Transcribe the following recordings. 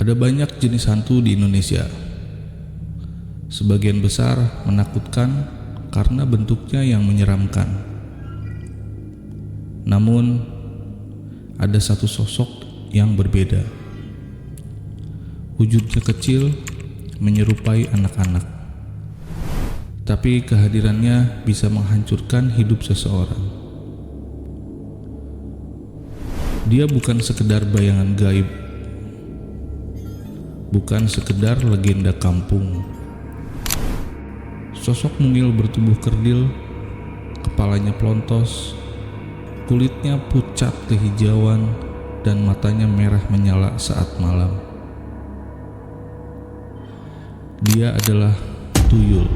Ada banyak jenis hantu di Indonesia. Sebagian besar menakutkan karena bentuknya yang menyeramkan. Namun, ada satu sosok yang berbeda. Wujudnya kecil, menyerupai anak-anak. Tapi kehadirannya bisa menghancurkan hidup seseorang. Dia bukan sekedar bayangan gaib, bukan sekedar legenda kampung. Sosok mungil bertubuh kerdil, kepalanya pelontos, kulitnya pucat kehijauan, dan matanya merah menyala saat malam. Dia adalah Tuyul.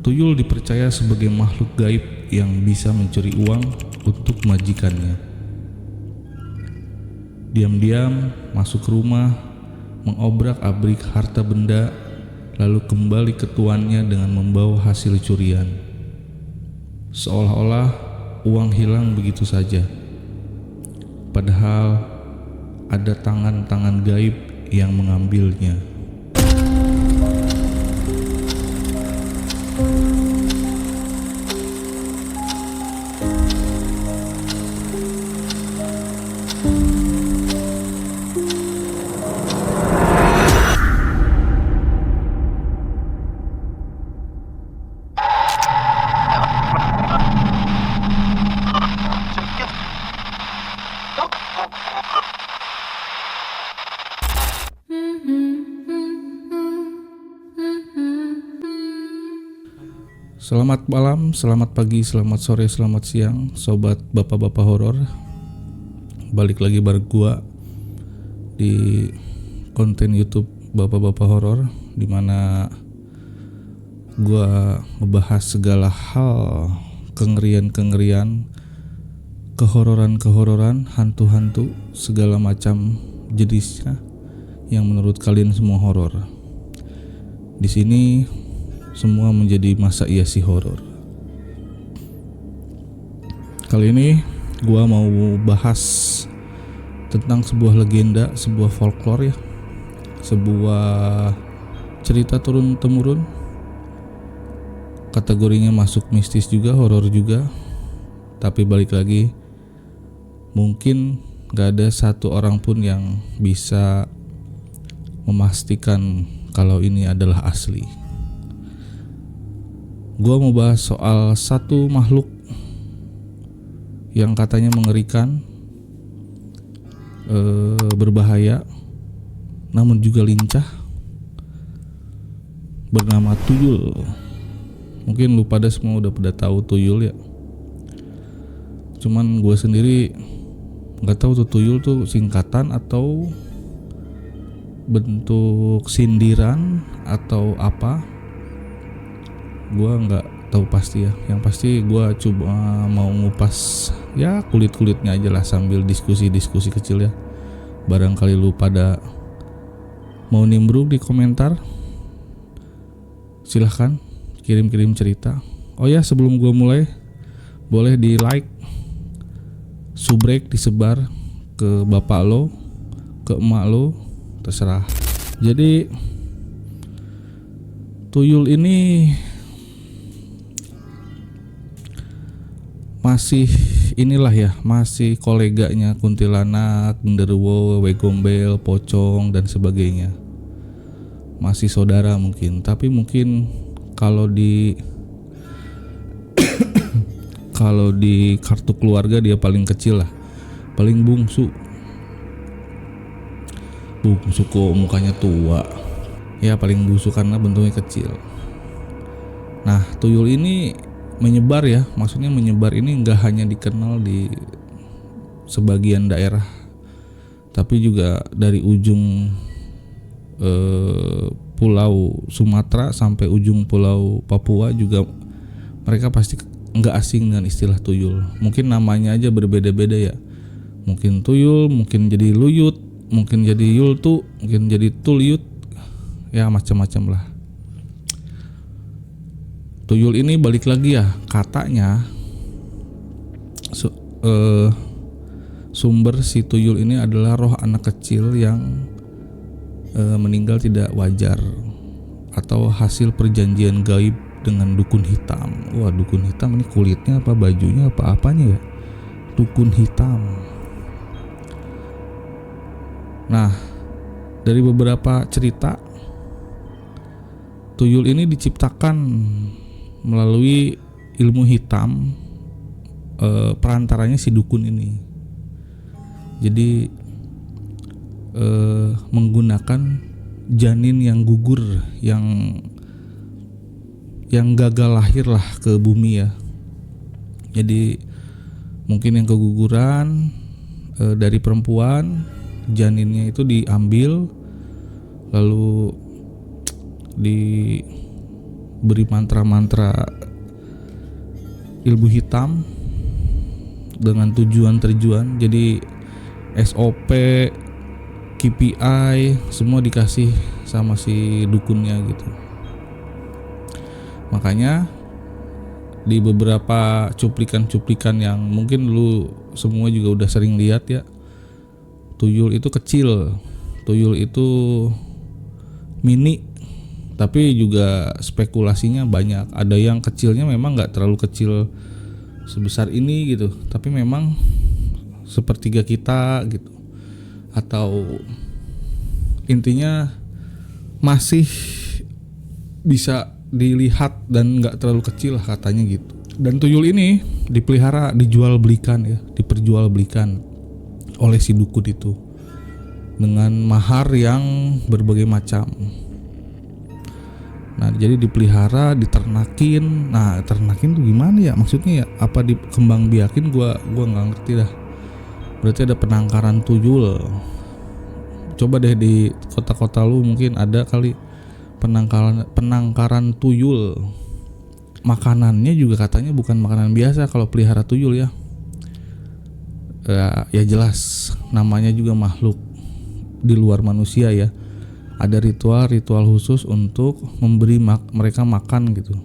Tuyul dipercaya sebagai makhluk gaib yang bisa mencuri uang untuk majikannya. Diam-diam masuk rumah, mengobrak-abrik harta benda, lalu kembali ke tuannya dengan membawa hasil curian. Seolah-olah uang hilang begitu saja. Padahal ada tangan-tangan gaib yang mengambilnya. Selamat malam, selamat pagi, selamat sore, selamat siang, sobat bapak-bapak horor. Balik lagi bareng gua di konten YouTube bapak-bapak horor, dimana gua ngebahas segala hal kengerian-kengerian, kehororan-kehororan, hantu-hantu, segala macam jenisnya yang menurut kalian semua horor. Di sini semua menjadi masa iya sih horor. Kali ini gua mau bahas tentang sebuah legenda, sebuah folklore ya, sebuah cerita turun temurun. Kategorinya masuk mistis juga, horor juga. Tapi balik lagi, mungkin gak ada satu orang pun yang bisa memastikan kalau ini adalah asli. Gua mau bahas soal satu makhluk yang katanya mengerikan, berbahaya, namun juga lincah, bernama Tuyul. Mungkin lu pada semua udah pada tahu Tuyul ya. Cuman gue sendiri nggak tahu tuh Tuyul tuh singkatan atau bentuk sindiran atau apa. Gua nggak tahu pasti ya. Yang pasti gua coba mau ngupas ya kulit-kulitnya aja lah sambil diskusi-diskusi kecil ya. Barangkali lu pada mau nimbrung di komentar, silahkan kirim-kirim cerita. Oh ya, sebelum gua mulai, boleh di like, subrek disebar ke bapak lo, ke emak lo, terserah. Jadi Tuyul ini masih inilah ya, masih koleganya kuntilanak, genderuwo, wegombel, pocong dan sebagainya. Masih saudara mungkin, tapi mungkin kalau di kalau di kartu keluarga dia paling kecil lah, paling bungsu. Bungsu kok mukanya tua. Ya paling bungsu karena bentuknya kecil. Nah, Tuyul ini menyebar ya, maksudnya menyebar ini nggak hanya dikenal di sebagian daerah, tapi juga dari ujung pulau Sumatera sampai ujung pulau Papua juga mereka pasti nggak asing dengan istilah Tuyul. Mungkin namanya aja berbeda-beda ya, mungkin Tuyul, mungkin jadi Luyut, mungkin jadi Yultu, mungkin jadi Tulyut, ya macam-macam lah. Tuyul ini balik lagi ya, katanya sumber si tuyul ini adalah roh anak kecil yang meninggal tidak wajar atau hasil perjanjian gaib dengan dukun hitam. Wah, dukun hitam ini kulitnya apa bajunya apa apanya ya? Dukun hitam. Nah, dari beberapa cerita, tuyul ini diciptakan melalui ilmu hitam, perantaranya si dukun ini. Jadi menggunakan janin yang gugur, yang gagal lahir lah ke bumi ya. Jadi mungkin yang keguguran dari perempuan, janinnya itu diambil lalu diberi mantra-mantra ilmu hitam dengan tujuan. Jadi SOP, KPI semua dikasih sama si dukunnya gitu. Makanya di beberapa cuplikan-cuplikan yang mungkin lu semua juga udah sering lihat ya, tuyul itu kecil, tuyul itu mini, tapi juga spekulasinya banyak. Ada yang kecilnya memang nggak terlalu kecil sebesar ini gitu, tapi memang sepertiga kita gitu, atau intinya masih bisa dilihat dan nggak terlalu kecil lah katanya gitu. Dan tuyul ini dipelihara, dijual belikan ya, diperjualbelikan oleh si dukun itu dengan mahar yang berbagai macam. Nah, jadi dipelihara, diternakin. Nah, ternakin tuh gimana ya? Maksudnya ya apa dikembang biakin? Gua nggak ngerti dah. Berarti ada penangkaran tuyul. Coba deh di kota-kota lu mungkin ada kali penangkaran tuyul. Makanannya juga katanya bukan makanan biasa kalau pelihara tuyul ya. Ya jelas namanya juga makhluk di luar manusia ya. Ada ritual khusus untuk memberi mereka makan gitu.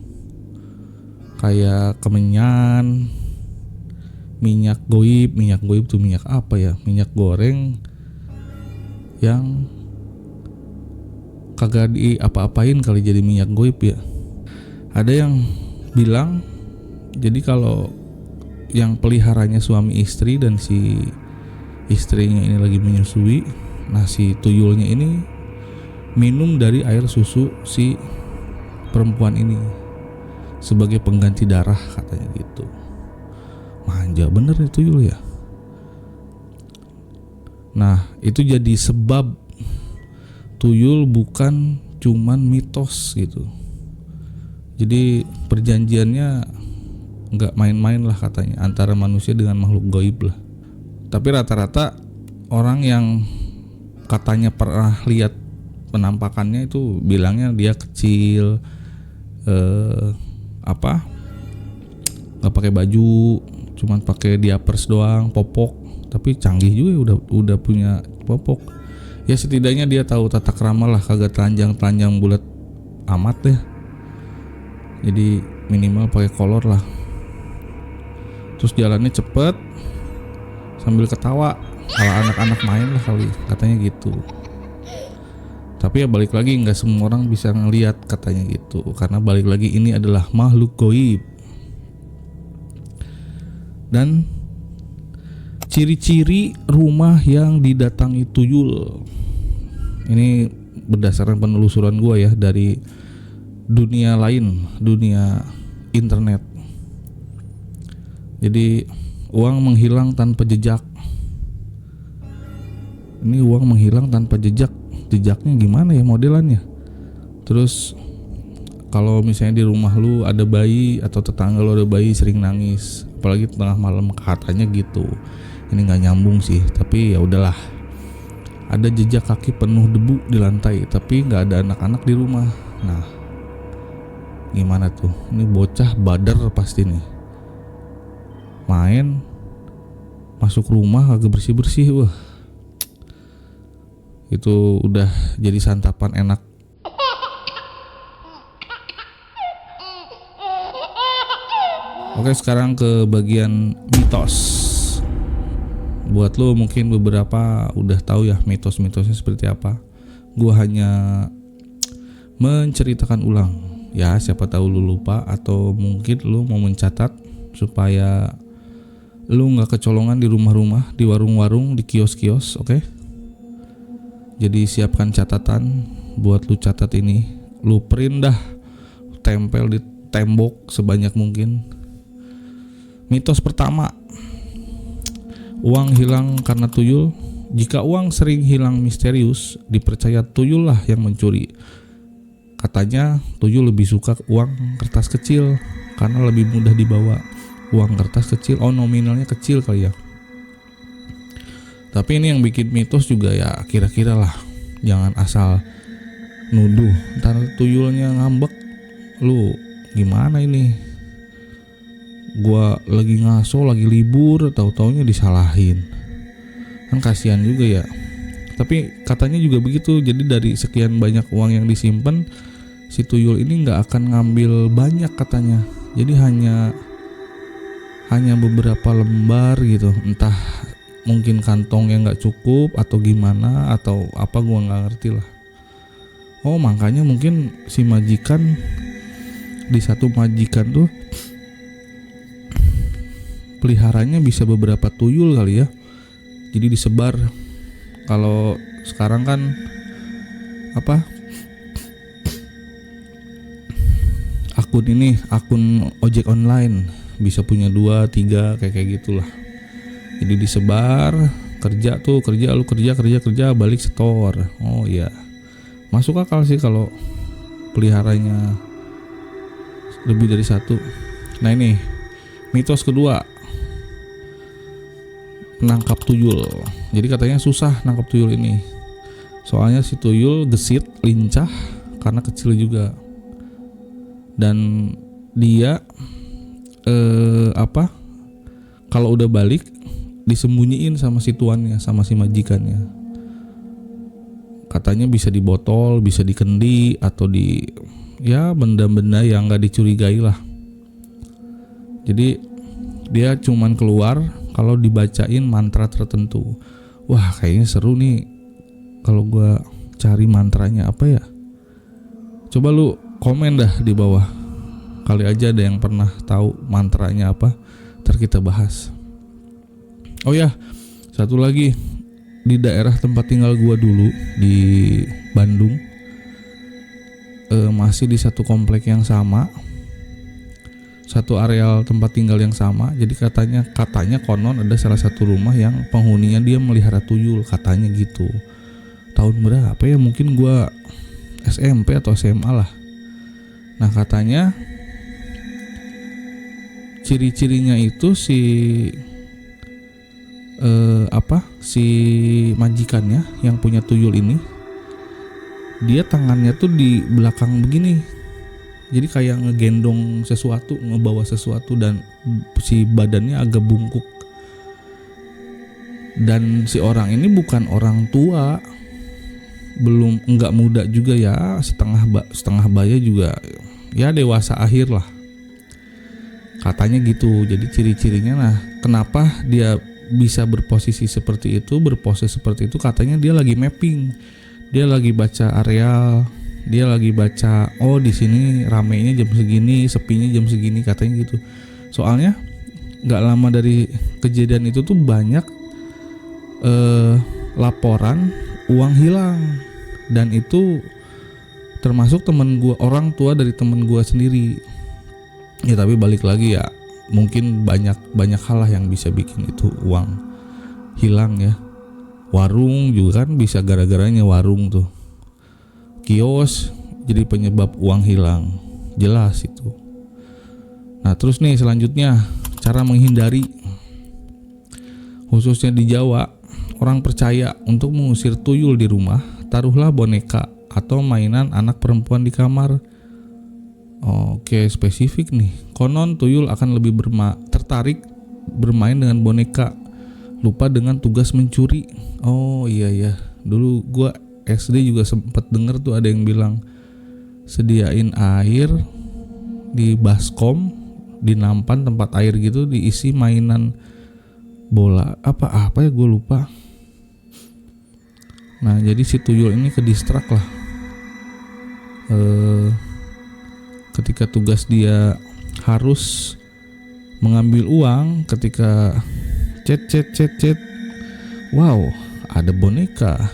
Kayak kemenyan, minyak goib tuh minyak apa ya? Minyak goreng yang kagak apa-apain kali jadi minyak goib ya. Ada yang bilang jadi kalau yang peliharanya suami istri dan si istrinya ini lagi menyusui, nah si tuyulnya ini minum dari air susu si perempuan ini sebagai pengganti darah katanya gitu. Manja bener nih tuyul ya. Nah, itu jadi sebab tuyul bukan cuman mitos gitu. Jadi perjanjiannya nggak main-main lah katanya antara manusia dengan makhluk gaib lah. Tapi rata-rata orang yang katanya pernah lihat penampakannya itu bilangnya dia kecil, nggak pakai baju, cuman pakai diapers doang, popok. Tapi canggih juga udah punya popok. Ya setidaknya dia tahu tata krama lah, kagak telanjang bulat amat deh. Jadi minimal pakai kolor lah. Terus jalannya cepet sambil ketawa, kalau anak-anak main lah kali, katanya gitu. Tapi ya balik lagi, nggak semua orang bisa ngelihat katanya gitu, karena balik lagi ini adalah makhluk gaib. Dan ciri-ciri rumah yang didatangi tuyul ini berdasarkan penelusuran gue ya dari dunia lain, dunia internet. Jadi uang menghilang tanpa jejak. Ini uang menghilang tanpa jejak. Jejaknya gimana ya modelannya? Terus kalau misalnya di rumah lu ada bayi atau tetangga lu ada bayi sering nangis, apalagi tengah malam, katanya gitu. Ini nggak nyambung sih, tapi ya udahlah. Ada jejak kaki penuh debu di lantai, tapi nggak ada anak-anak di rumah. Nah, gimana tuh? Ini bocah badar pasti nih. Main masuk rumah agak bersih-bersih, wah. Itu udah jadi santapan enak. Oke, sekarang ke bagian mitos. Buat lo mungkin beberapa udah tahu ya mitos-mitosnya seperti apa. Gua hanya menceritakan ulang. Ya siapa tahu lu lupa atau mungkin lu mau mencatat supaya lu gak kecolongan di rumah-rumah, di warung-warung, di kios-kios, oke? Jadi siapkan catatan buat lu catat ini. Lu print dah, tempel di tembok sebanyak mungkin. Mitos pertama, uang hilang karena tuyul. Jika uang sering hilang misterius, dipercaya tuyul lah yang mencuri. Katanya tuyul lebih suka uang kertas kecil karena lebih mudah dibawa. Uang kertas kecil, nominalnya kecil kali ya. Tapi ini yang bikin mitos juga ya kira-kira lah. Jangan asal nuduh, ntar tuyulnya ngambek. Lu gimana ini? Gua lagi ngaso, lagi libur, tahu-taunya disalahin. Kan kasihan juga ya. Tapi katanya juga begitu. Jadi dari sekian banyak uang yang disimpan, si tuyul ini nggak akan ngambil banyak katanya. Jadi hanya beberapa lembar gitu. Entah mungkin kantongnya nggak cukup atau gimana atau apa, gua nggak ngerti lah. Makanya mungkin si majikan, di satu majikan tuh peliharanya bisa beberapa tuyul kali ya. Jadi disebar. Kalau sekarang kan akun ojek online bisa punya 2, 3 kayak gitulah. Jadi disebar, lu kerja balik setor. Oh iya, masuk akal sih kalau peliharanya lebih dari satu. Nah ini mitos kedua, menangkap tuyul. Jadi katanya susah nangkap tuyul ini. Soalnya si tuyul gesit, lincah karena kecil juga. Dan dia kalau udah balik disembunyiin sama si tuannya, sama si majikannya. Katanya bisa di botol, bisa di kendi, atau di benda-benda yang gak dicurigai lah. Jadi dia cuman keluar kalau dibacain mantra tertentu. Wah kayaknya seru nih kalau gua cari mantranya apa ya. Coba lu komen dah di bawah. Kali aja ada yang pernah tahu mantranya apa, ntar kita bahas. Oh ya, satu lagi, di daerah tempat tinggal gua dulu di Bandung, masih di satu komplek yang sama, satu areal tempat tinggal yang sama. Jadi katanya konon ada salah satu rumah yang penghuninya dia melihara tuyul, katanya gitu. Tahun berapa ya, mungkin gua SMP atau SMA lah. Nah katanya ciri-cirinya itu si majikannya yang punya tuyul ini, dia tangannya tuh di belakang begini. Jadi kayak ngegendong sesuatu, ngebawa sesuatu, dan si badannya agak bungkuk. Dan si orang ini bukan orang tua, enggak muda juga ya, setengah baya juga, ya dewasa akhir lah. Katanya gitu. Jadi ciri-cirinya, nah kenapa dia bisa berposisi seperti itu, berpose seperti itu? Katanya dia lagi mapping, dia lagi baca areal, dia lagi baca di sini ramenya jam segini, sepinya jam segini, katanya gitu. Soalnya nggak lama dari kejadian itu tuh banyak laporan uang hilang, dan itu termasuk temen gua, orang tua dari temen gua sendiri. Ya tapi balik lagi ya, mungkin banyak hal lah yang bisa bikin itu uang hilang ya. Warung juga kan bisa gara-garanya warung tuh. Kios jadi penyebab uang hilang, jelas itu. Nah terus nih selanjutnya, cara menghindari. Khususnya di Jawa, orang percaya untuk mengusir tuyul di rumah, taruhlah boneka atau mainan anak perempuan di kamar. Oke, spesifik nih. Konon tuyul akan lebih tertarik bermain dengan boneka, lupa dengan tugas mencuri. Oh iya, dulu gua SD juga sempet denger tuh ada yang bilang sediain air di baskom, di nampan tempat air gitu, diisi mainan bola apa ya, gue lupa. Nah jadi si tuyul ini ke distrak lah, ketika tugas dia harus mengambil uang, ketika chat, wow ada boneka,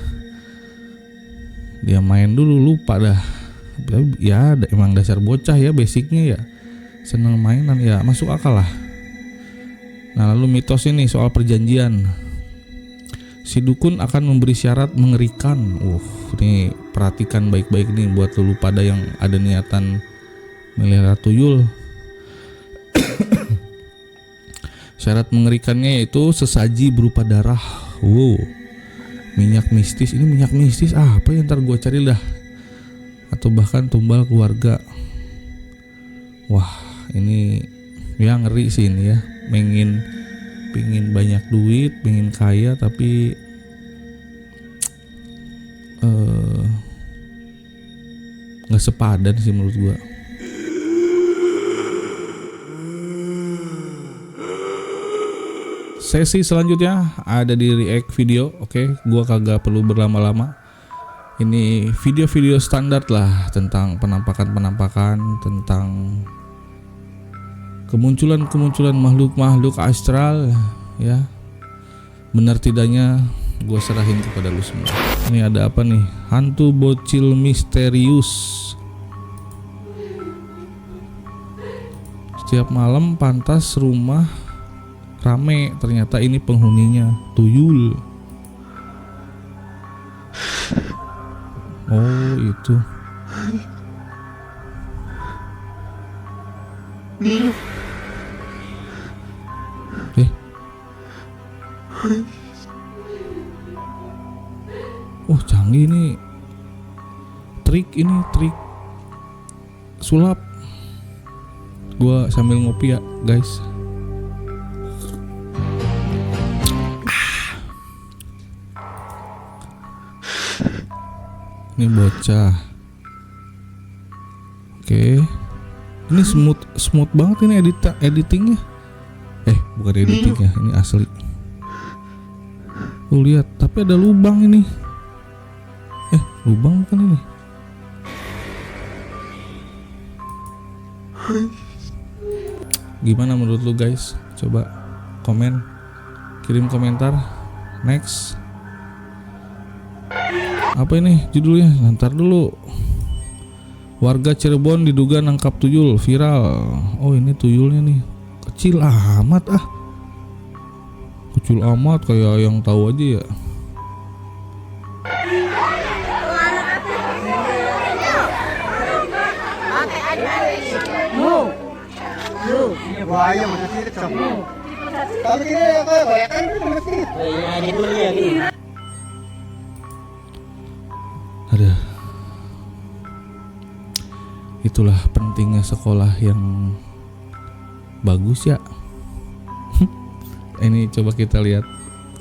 dia main dulu lupa dah. Ya emang dasar bocah ya, basicnya ya seneng mainan, ya masuk akal lah. Nah lalu mitos ini soal perjanjian, si dukun akan memberi syarat mengerikan. Ini perhatikan baik-baik nih buat lu pada yang ada niatan melihara tuyul. Syarat mengerikannya yaitu sesaji berupa darah, minyak mistis. Ini minyak mistis apa ya, ntar gue cari dah. Atau bahkan tumbal keluarga. Wah ini ya ngeri sih ini ya. Pingin banyak duit, pingin kaya, tapi nggak sepadan sih menurut gue. Sesi selanjutnya ada di react video. Oke, gua kagak perlu berlama-lama. Ini video-video standar lah tentang penampakan, tentang kemunculan makhluk-makhluk astral ya. Benar tidaknya gue serahin kepada lu semua. Ini ada apa nih? Hantu bocil misterius. Setiap malam pantas rumah rame, ternyata ini penghuninya tuyul. Oh itu. Oh canggih ini trik sulap. Gua sambil ngopi ya guys. Ini bocah. Oke. Ini smooth banget ini editingnya. Bukan editingnya, ini asli. Lu lihat, tapi ada lubang ini. Lubang bukan ini. Gimana menurut lu guys? Coba komen, kirim komentar. Next. Apa ini judulnya? Ntar dulu. Warga Cirebon diduga nangkap tuyul, viral. Oh ini tuyulnya nih. Kecil amat Kecil amat kayak yang tahu aja ya. Bahaya masih kamu. Tapi ini apa? Bayangkan masih. Ya, gitu ya gini. Itulah pentingnya sekolah yang bagus ya. Ini coba kita lihat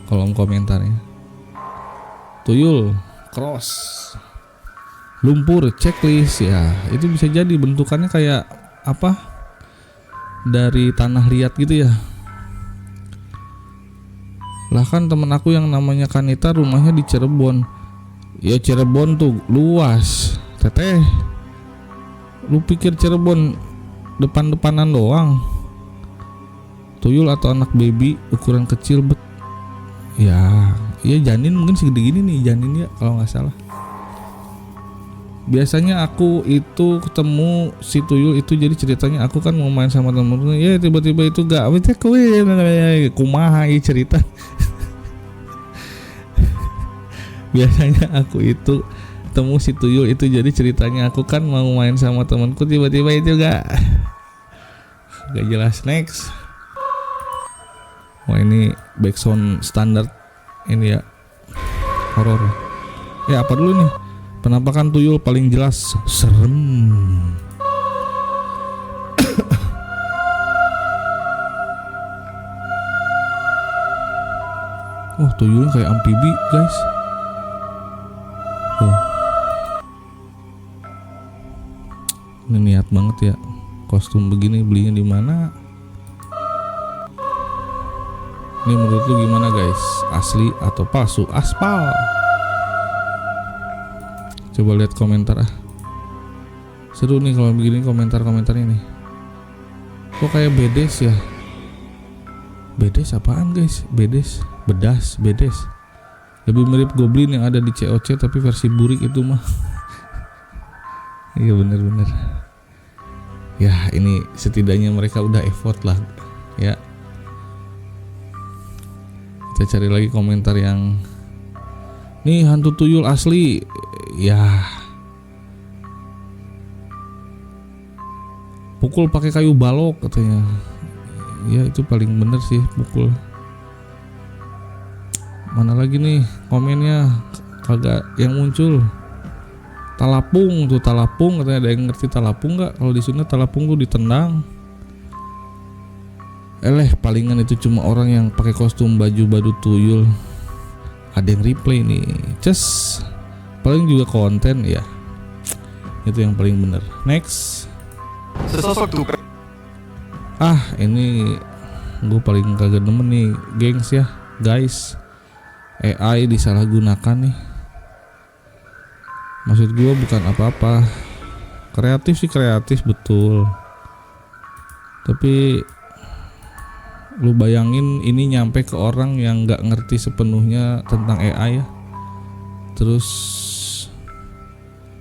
kolom komentarnya. Tuyul, cross, lumpur, checklist ya. Itu bisa jadi bentukannya kayak apa? Dari tanah liat gitu ya. Lah kan temen aku yang namanya Kanita rumahnya di Cirebon. Ya Cirebon tuh luas, teteh. Lu pikir Cirebon depan-depanan doang? Tuyul atau anak baby ukuran kecil ya janin mungkin segede gini nih janin ya kalau nggak salah. Biasanya aku itu ketemu si tuyul itu jadi ceritanya aku kan mau main sama temen-temen ya tiba-tiba itu gak kumaha cerita. Biasanya aku itu ketemu si tuyul itu jadi ceritanya aku kan mau main sama temanku tiba-tiba itu gak jelas. Next. Wah ini backsound standar ini ya, horor. Apa dulu nih? Penampakan tuyul paling jelas serem. Oh tuyulnya kayak amfibi guys. Ini niat banget ya, kostum begini belinya di mana? Ini menurut lu gimana guys? Asli atau palsu? Aspal. Coba lihat komentar ah. Seru nih kalau begini komentar-komentarnya nih. Kok kayak bedes ya? Bedes apaan guys? Bedes, bedas, bedes. Lebih mirip goblin yang ada di COC tapi versi burik itu mah. Iya bener-bener. Ya ini setidaknya mereka udah effort lah ya. Kita cari lagi komentar yang nih hantu tuyul asli. Ya pukul pakai kayu balok katanya. Ya itu paling bener sih pukul. Mana lagi nih komennya kagak yang muncul. Talapung tuh, talapung katanya. Ada yang ngerti talapung nggak? Kalau di Sunda talapung tuh ditendang. Palingan itu cuma orang yang pakai kostum baju badut tuyul. Ada yang replay nih. Ces. Paling juga konten ya. Itu yang paling bener. Next. Sesosok tuh. Ini gue paling kagak demen nih, gengs ya, guys. AI disalahgunakan nih. Maksud gue bukan apa-apa. Kreatif sih kreatif betul. Tapi lu bayangin ini nyampe ke orang yang nggak ngerti sepenuhnya tentang AI ya. Terus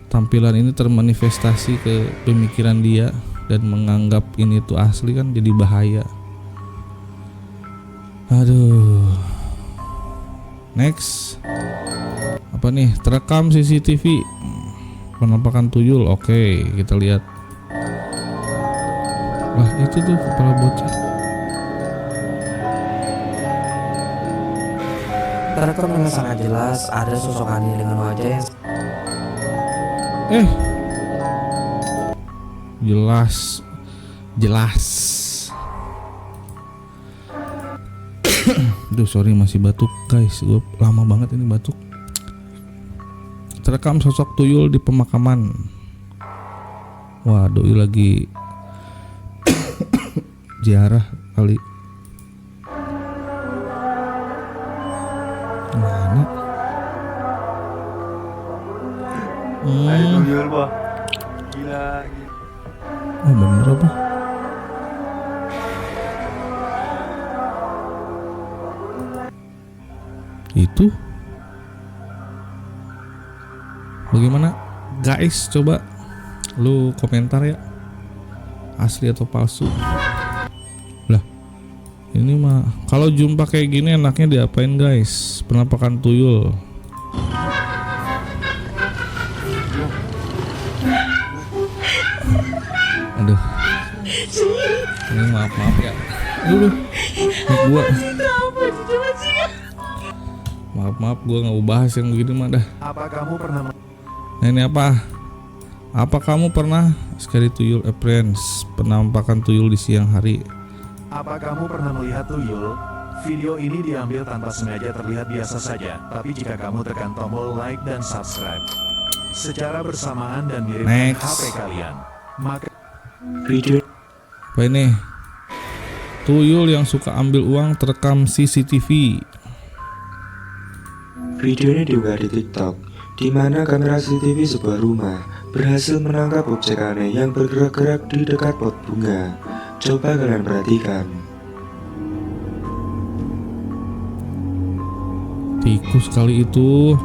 tampilan ini termanifestasi ke pemikiran dia dan menganggap ini tuh asli kan jadi bahaya. Aduh. Next. Apa nih? Terekam CCTV penampakan tuyul. Oke, kita lihat. Lah itu tuh kepala bocah. Terekam dengan sangat jelas ada sosok aneh dengan wajah yang jelas. Duh sorry masih batuk guys, gue lama banget ini batuk. Terekam sosok tuyul di pemakaman. Wah doi lagi ziarah kali. Mana? Tuyul bah. Gila. Oh bener apa? Itu bagaimana guys, coba lu komentar ya, asli atau palsu. Lah ini mah kalau jumpa kayak gini enaknya diapain guys? Penampakan tuyul. Aduh ini maaf ya. Aduh gua maaf gue nggak mau bahas yang begini mah dah. Apa kamu pernah Nah ini apa kamu pernah sekali tuyul appearance, penampakan tuyul di siang hari? Apa kamu pernah melihat tuyul? Video ini diambil tanpa sengaja terlihat biasa saja, tapi jika kamu tekan tombol like dan subscribe secara bersamaan dan miripkan Next. HP kalian, maka video Apa ini? Tuyul yang suka ambil uang terekam CCTV. Video ini diunggah di TikTok, di mana kamera CCTV sebuah rumah berhasil menangkap objek aneh yang bergerak-gerak di dekat pot bunga. Coba kalian perhatikan. Tikus kali itu.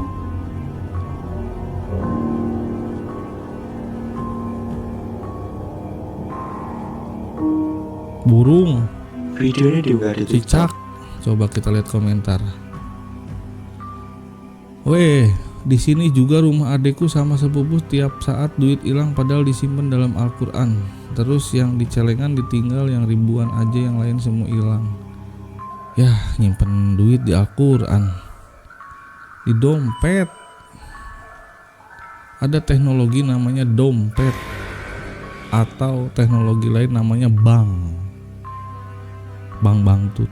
Burung, Video ini diunggah di cicak. TikTok. Coba kita lihat komentar. Weh, di sini juga rumah adekku sama sepupu tiap saat duit hilang padahal disimpan dalam Al-Quran. Terus yang di celengan ditinggal, yang ribuan aja, yang lain semua hilang. Yah, nyimpen duit di Al-Quran, di dompet. Ada teknologi namanya dompet, atau teknologi lain namanya bank bangtut.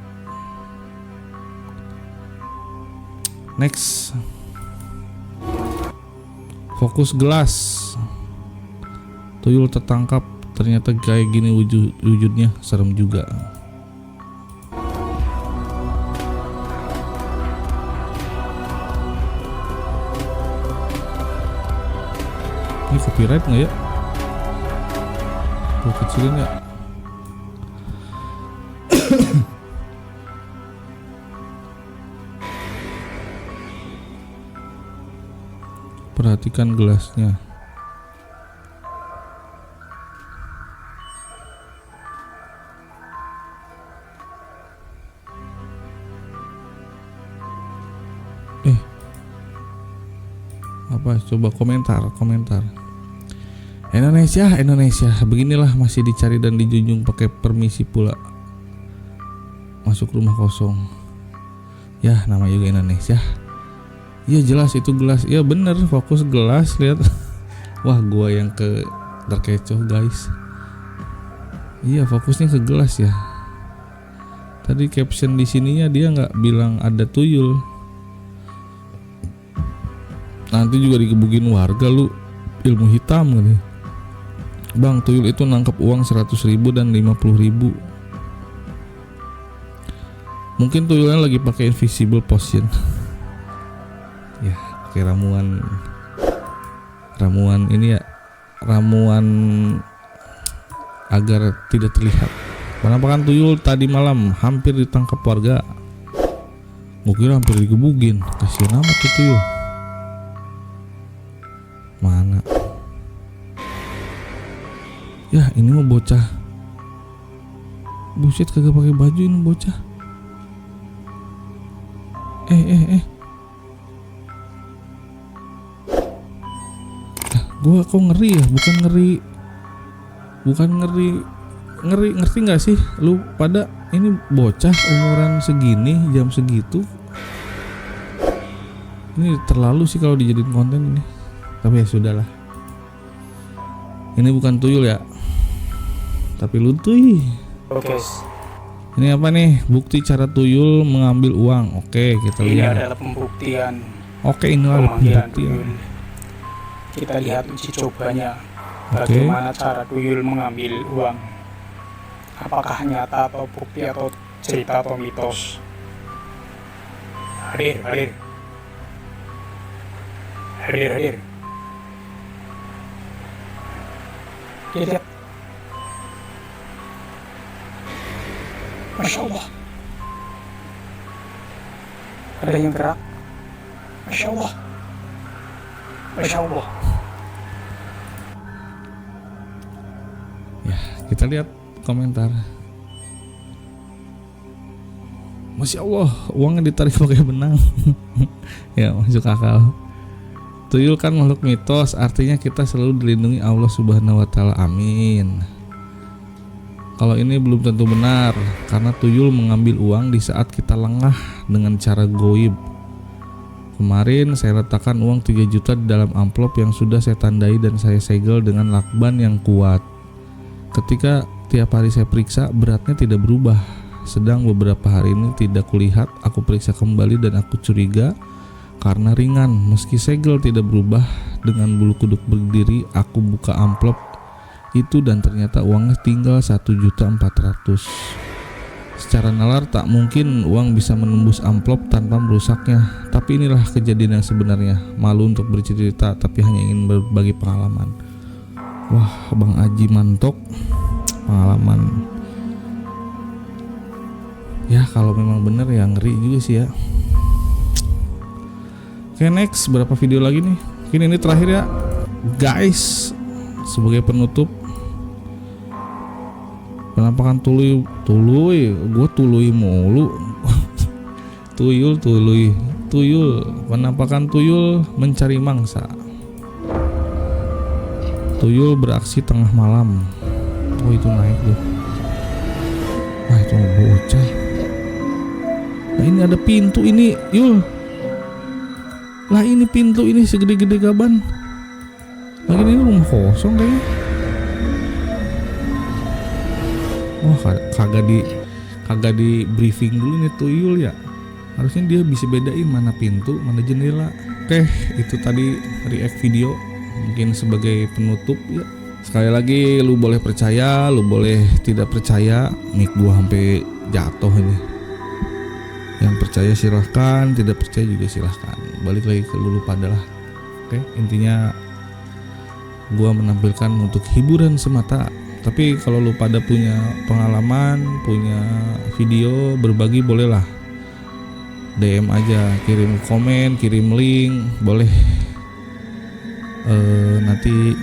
Next. Fokus gelas. Tuyul tertangkap, ternyata kayak gini wujudnya, serem juga. copyright nggak ya? Gue kecilin ya. Perhatikan gelasnya. Apa? Coba komentar. Indonesia, beginilah masih dicari dan dijunjung pakai permisi pula. Masuk rumah kosong. Ya, nama juga Indonesia. Iya jelas itu gelas. Iya bener, fokus gelas, lihat. Wah, gua yang terkecoh guys. Iya, fokusnya ke gelas ya. Tadi caption di sininya dia nggak bilang ada tuyul. Nanti juga digebukin warga lu, ilmu hitam gitu. Bang, tuyul itu nangkep uang 100.000 dan 50.000. Mungkin tuyulnya lagi pakai invisible potion. Ya, pakai ramuan ini ya, ramuan agar tidak terlihat. Penampakan tuyul tadi malam hampir ditangkap warga. Mungkin hampir digebukin. Kasihan amat tuh tuyul. Mana? Ya, ini mah bocah. Buset, kagak pakai baju ini bocah. Gua kok ngeri ya, bukan ngeri, ngerti nggak sih lu pada? Ini bocah umuran segini, jam segitu, ini terlalu sih kalau dijadiin konten ini. Tapi ya sudahlah, ini bukan tuyul ya, tapi lutuy. Oke. Ini apa nih? Bukti cara tuyul mengambil uang. Oke, kita Ini lihat. adalah pembuktian. Oke, ini adalah Pemanggilan pembuktian. tuyul. Kita lihat uji cobanya. Oke. Bagaimana cara tuyul mengambil uang? Apakah nyata atau bukti atau cerita atau mitos? Hadir. Lihat. Masya Allah. Ada yang gerak. Masya Allah. Ya, kita lihat komentar. Masya Allah, uangnya ditarik pakai benang. Ya, masuk akal. Tuyul kan makhluk mitos, artinya kita selalu dilindungi Allah Subhanahu wa taala. Amin. Kalau ini belum tentu benar, karena tuyul mengambil uang di saat kita lengah dengan cara goib. Kemarin saya letakkan uang 3 juta di dalam amplop yang sudah saya tandai dan saya segel dengan lakban yang kuat. Ketika tiap hari saya periksa, beratnya tidak berubah. Sedang beberapa hari ini tidak kulihat, aku periksa kembali dan aku curiga karena ringan. Meski segel tidak berubah, dengan bulu kuduk berdiri aku buka amplop itu dan ternyata uangnya tinggal 1.400.000. Secara nalar tak mungkin uang bisa menembus amplop tanpa merusaknya. Tapi inilah kejadian yang sebenarnya. Malu untuk bercerita, tapi hanya ingin berbagi pengalaman. Wah, Bang Aji mantok pengalaman. Ya kalau memang bener ya ngeri juga sih ya. Oke, next, berapa video lagi nih? Mungkin ini terakhir ya guys, sebagai penutup. Penampakan tuyul, gue tului mulu. tuyul, penampakan tuyul mencari mangsa. Tuyul beraksi tengah malam. Oh itu naik tuh. Wah itu bocah. Nah ini ada pintu ini, Yul. Lah ini pintu ini segede-gede gaban. Lagi ini rumah kosong kayaknya. Wah kagak di briefing dulu nih tuyul ya. Harusnya dia bisa bedain mana pintu, mana jendela. Oke, itu tadi react video. Mungkin sebagai penutup ya. Sekali lagi lu boleh percaya, lu boleh tidak percaya. Mic gua sampai jatuh ini. Yang percaya silahkan, tidak percaya juga silahkan. Balik lagi ke lu pada lah. Oke, intinya Gua menampilkan untuk hiburan semata. Tapi kalau lu pada punya pengalaman, punya video berbagi, bolehlah DM aja, kirim komen, kirim link, boleh. Nanti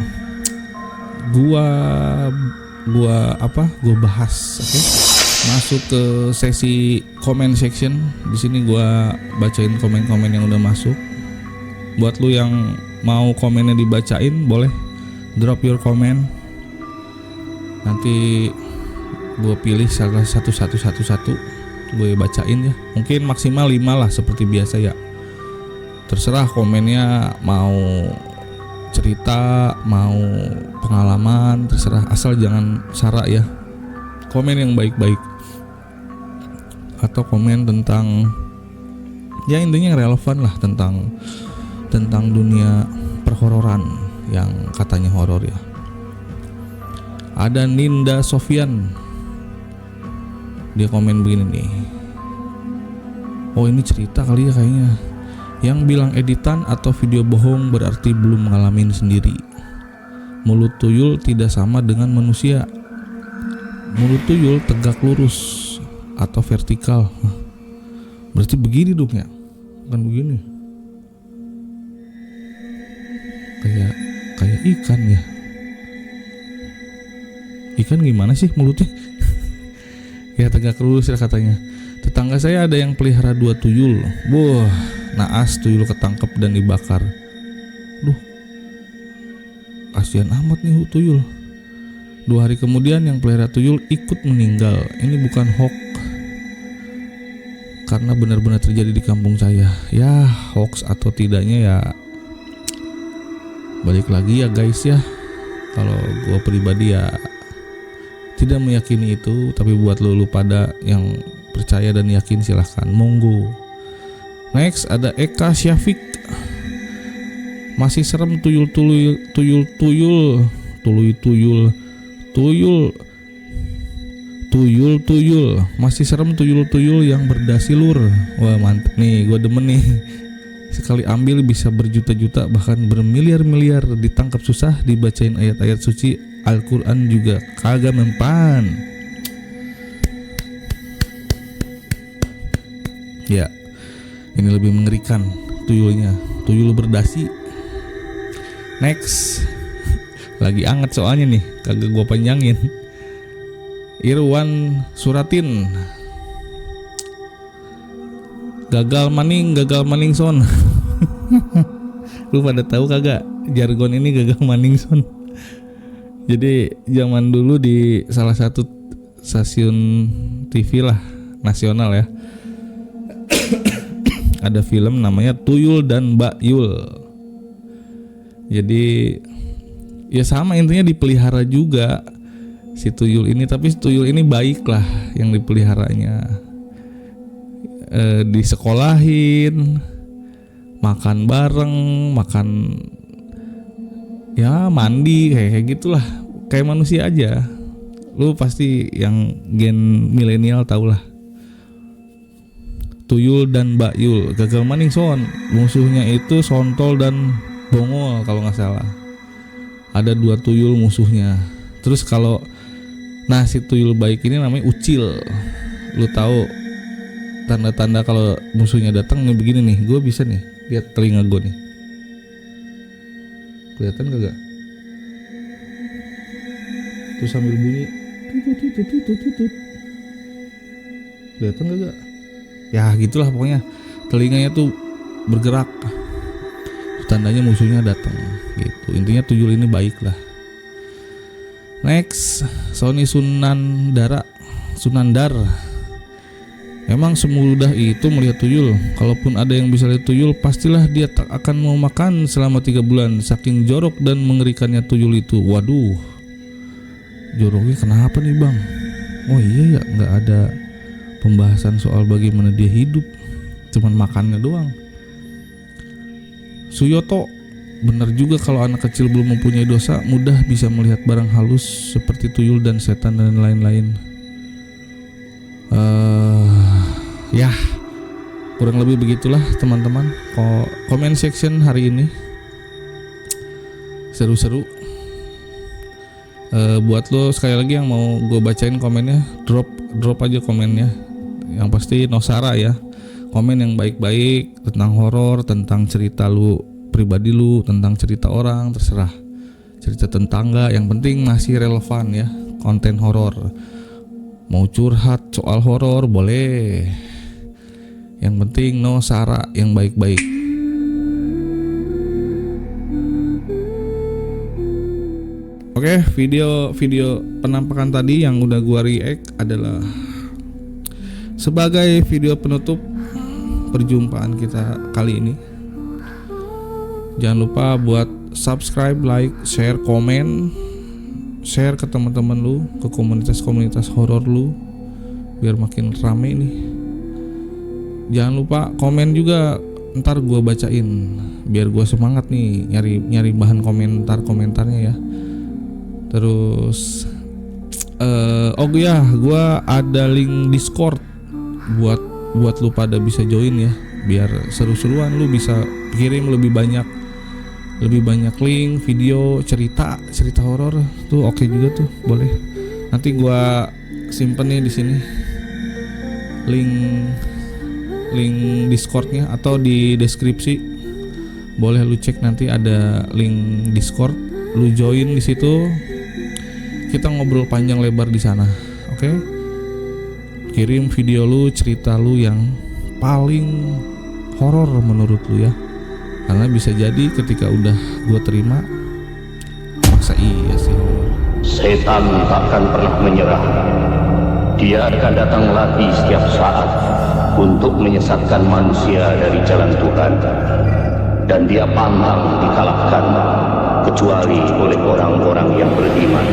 gua bahas, oke? Masuk ke sesi comment section. Di sini gua bacain komen-komen yang udah masuk. Buat lu yang mau komennya dibacain, boleh drop your comment. Nanti gue pilih salah satu gue bacain ya. Mungkin maksimal 5 lah seperti biasa ya. Terserah komennya, mau cerita, mau pengalaman, terserah, asal jangan sara ya. Komen yang baik-baik atau komen tentang ya intinya yang relevan lah, tentang dunia perhororan yang katanya horor ya. Ada Ninda Sofian, dia komen begini nih. Oh, ini cerita kali ya kayaknya. Yang bilang editan atau video bohong berarti belum ngalamin sendiri. Mulut tuyul tidak sama dengan manusia. Mulut tuyul tegak lurus atau vertikal. Berarti begini dong ya, bukan begini. Kayak ikan ya. Ikan gimana sih mulutnya? Ya tegak lurus ya katanya. Tetangga saya ada yang pelihara 2 tuyul. Wah, naas tuyul ketangkep dan dibakar. Duh, kasihan amat nih tuyul. 2 hari kemudian yang pelihara tuyul ikut meninggal. Ini bukan hoax, karena benar-benar terjadi di kampung saya. Ya, hoax atau tidaknya ya balik lagi ya guys ya. Kalau gue pribadi ya tidak meyakini itu, tapi buat lu pada yang percaya dan yakin silahkan, monggo. Next ada Eka Syafiq. Masih serem tuyul masih serem tuyul yang berdasi lur. Wah mantep nih, gue demen nih. Sekali ambil bisa berjuta-juta bahkan bermiliar-miliar, ditangkap susah, dibacain ayat-ayat suci Al-Quran juga kagak mempan. Ya, ini lebih mengerikan tuyulnya, tuyul berdasi. Next, lagi anget soalnya nih, kagak gua panjangin. Irwan Suratin, gagal maning son. Lu pada tahu kagak jargon ini, gagal maning son? Jadi zaman dulu di salah satu stasiun TV lah nasional ya, ada film namanya Tuyul dan Mbak Yul. Jadi ya sama intinya, dipelihara juga si tuyul ini, tapi si tuyul ini baik lah yang dipeliharanya. Disekolahin, makan bareng, makan ya mandi kayak gitulah, kayak manusia aja. Lu pasti yang gen milenial tau lah. Tuyul dan Mbak Yul, gagal maning son. Musuhnya itu Sontol dan Bongol kalau nggak salah. Ada 2 tuyul musuhnya. Terus kalau si tuyul baik ini namanya Ucil. Lu tahu tanda-tanda kalau musuhnya datang nih begini nih. Gue bisa nih lihat telinga gue nih. Kelihatan kagak? Terus sambil bunyi tutut. Kelihatan kagak? Ya gitulah pokoknya, telinganya tuh bergerak. Tandanya musuhnya datang gitu. Intinya tuyul ini baik lah. Next, Sony Sunandar. Emang semudah itu melihat tuyul. Kalaupun ada yang bisa lihat tuyul, pastilah dia tak akan mau makan selama 3 bulan. Saking jorok dan mengerikannya tuyul itu. Waduh, joroknya kenapa nih bang? Oh iya ya, gak ada pembahasan soal bagaimana dia hidup, cuman makannya doang. Suyoto, benar juga kalau anak kecil belum mempunyai dosa, mudah bisa melihat barang halus seperti tuyul dan setan dan lain-lain. Ya, kurang lebih begitulah teman-teman. Comment section hari ini seru-seru. Buat lo sekali lagi yang mau gue bacain komennya, drop aja komennya. Yang pasti no sara ya. Komen yang baik-baik tentang horor, tentang cerita lu pribadi lu, tentang cerita orang, terserah. Cerita tetangga, yang penting masih relevan ya, konten horor. Mau curhat soal horor boleh. Yang penting no sara, yang baik-baik. Oke, video penampakan tadi yang udah gua react adalah sebagai video penutup perjumpaan kita kali ini. Jangan lupa buat subscribe, like, share, komen, share ke teman-teman lu, ke komunitas-komunitas horor lu, biar makin rame nih. Jangan lupa komen juga, ntar gua bacain, biar gua semangat nih nyari bahan komentarnya ya. Terus gua ada link Discord buat lu pada bisa join ya, biar seru-seruan. Lu bisa kirim lebih banyak link, video, cerita horor tuh oke juga tuh, boleh. Nanti gua simpen nih di sini link Discordnya atau di deskripsi. Boleh lu cek, nanti ada link Discord, lu join di situ. Kita ngobrol panjang lebar di sana, oke? Kirim video lu, cerita lu yang paling horor menurut lu ya. Karena bisa jadi ketika udah gua terima, masa iya sih horor. Setan takkan pernah menyerah. Dia akan datang lagi setiap saat untuk menyesatkan manusia dari jalan Tuhan. Dan dia pantang dikalahkan kecuali oleh orang-orang yang beriman.